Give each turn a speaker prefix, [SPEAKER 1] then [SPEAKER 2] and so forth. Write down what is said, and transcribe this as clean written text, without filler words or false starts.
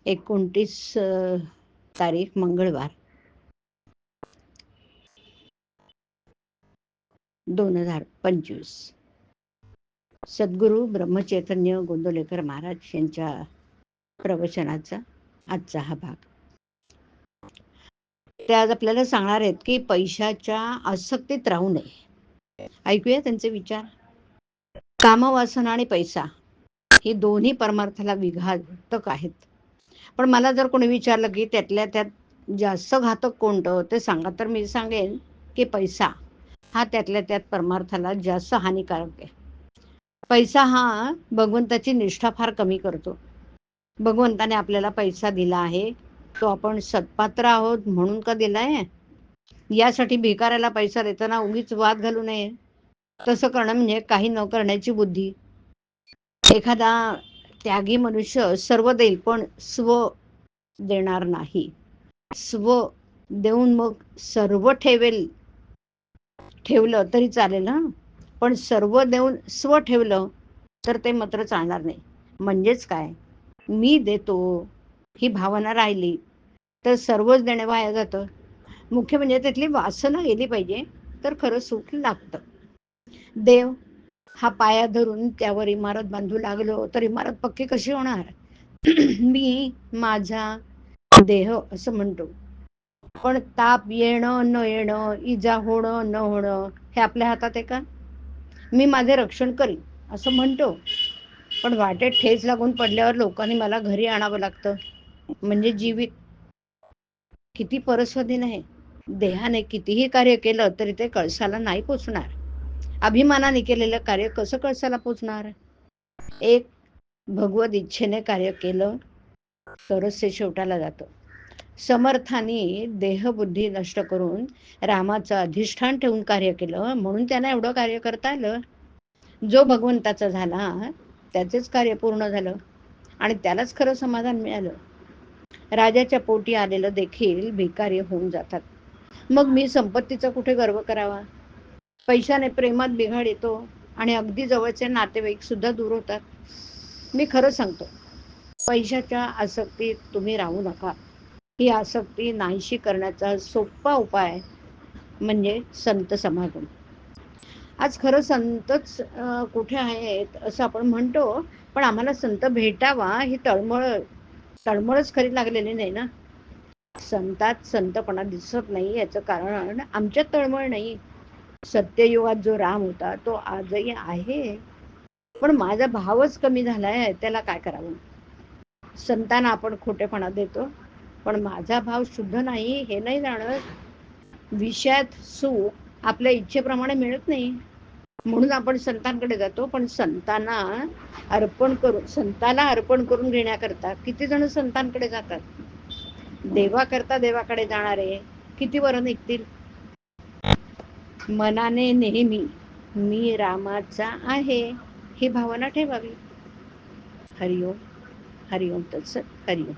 [SPEAKER 1] 29 तारीख मंगळवार 2025. सद्गुरू ब्रह्मचैतन्य गोंदवलेकर महाराज यांच्या प्रवचनाचा आजचा हा भाग. ते आज आपल्याला सांगणार आहेत की पैशाच्या आसक्तीत राहू नये. ऐकूया त्यांचे विचार. कामवासना आणि पैसा ही दोन्ही परमार्थाला विघातक आहेत. पण मला जर कोणी विचारलं की त्यातल्या त्यात जास्त घातक कोणतं ते सांगा, तर मी सांगेन की पैसा हा त्यातल्या त्यात परमार्थाला जास्त हानिकारक आहे. पैसा हा भगवंताची निष्ठा फार कमी करतो. भगवंताने आपल्याला पैसा दिला आहे, तो आपण सत्पात्र आहोत म्हणून का दिलाय? यासाठी भिकाऱ्याला पैसा देताना उगीच वाद घालू नये. तसं करणं म्हणजे काही न करण्याची बुद्धी. एखादा त्यागी मनुष्य सर्व देईल पण स्व देणार नाही. स्व देऊन मग सर्व ठेवलं तरी चालेल हा, पण सर्व देऊन स्व ठेवलं तर ते मात्र चालणार नाही. म्हणजेच काय, मी देतो ही भावना राहिली तर सर्वच देणे वाया जातं. मुख्य म्हणजे त्यातली वासना गेली पाहिजे, तर खरं सुख लागतं. देव हा पाया धरून त्यावर इमारत बांधू लागलो तर इमारत पक्की कशी होणार? मी माझा देह असं म्हणतो, पण ताप येणं न येणं, इजा होणं न होणं हे आपल्या हातात आहे का? मी माझे रक्षण करीन असं म्हणतो, पण वाटेत ठेच लागून पडल्यावर लोकांनी मला घरी आणावं लागतं. म्हणजे जीवित किती परस्वाधीन आहे. देहाने कितीही कार्य केलं तरी ते कळसाला नाही पोचणार. अभिमानाने केलेलं कार्य कसं कळसाला पोचणार? एक भगवत इच्छेने कार्य केलं तरच ते शेवटाला जातं. समर्थांनी देहबुद्धी नष्ट करून रामाचं अधिष्ठान ठेवून कार्य केलं म्हणून त्यांना एवढं कार्य करता आलं. जो भगवंताचा झाला त्याचेच कार्य पूर्ण झालं आणि त्यालाच खरं समाधान मिळालं. राजाच्या पोटी आलेलं देखील भिकारी होऊन जातात. मग मी संपत्तीचा कुठे गर्व करावा? पैशाने प्रेमात बिघाड येतो आणि अगदी जवळचे नातेवाईक सुद्धा दूर होतात. मी खरं सांगतो, पैशाच्या आसक्तीत तुम्ही राहू नका. ही आसक्ती नाहीशी करण्याचा सोपा उपाय म्हणजे संत समागम. आज खरं संतच कुठे आहेत असं आपण म्हणतो, पण आम्हाला संत भेटावा ही तळमळच खरी लागलेली नाही ना. संतात संतपणा दिसत नाही याचं कारण आमच्यात तळमळ नाही. सत्ययुगात जो राम होता तो आजही आहे, पण माझा भावच कमी झालाय, त्याला काय करावं? संतांना आपण खोटेपणा देतो, पण माझा भाव शुद्ध नाही हे नाही जाणत. विषयात सुख आपल्या इच्छेप्रमाणे मिळत नाही म्हणून आपण संतांकडे जातो, पण संताला अर्पण करून घेण्याकरता किती जण संतांकडे जातात. देवाकरता देवाकडे जाणारे किती वर निघतील. मनाने नेहमी मी रामाचा आहे ही भावना ठेवावी. हरिओम. हरिओम तत्सत. हरिओम.